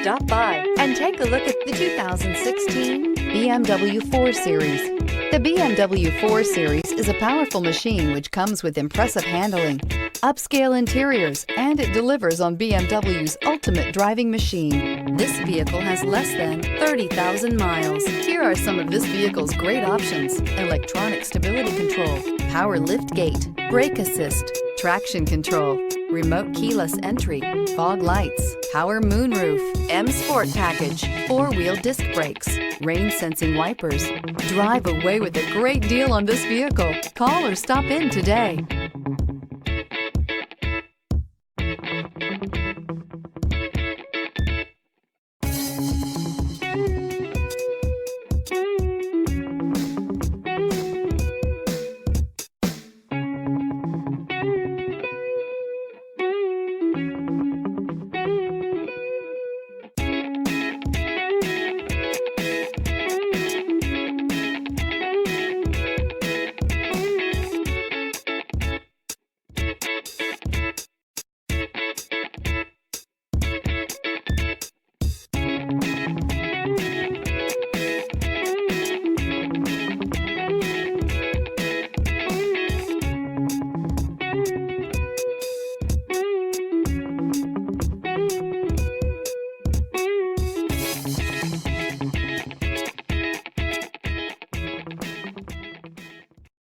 Stop by and take a look at the 2016 BMW 4 Series. The BMW 4 Series is a powerful machine which comes with impressive handling, upscale interiors, and it delivers on BMW's ultimate driving machine. This vehicle has less than 30,000 miles. Here are some of this vehicle's great options: electronic stability control, power lift gate, brake assist, traction control, remote keyless entry, fog lights, power moonroof, M Sport package, 4-wheel disc brakes, rain sensing wipers. Drive away with a great deal on this vehicle. Call or stop in today.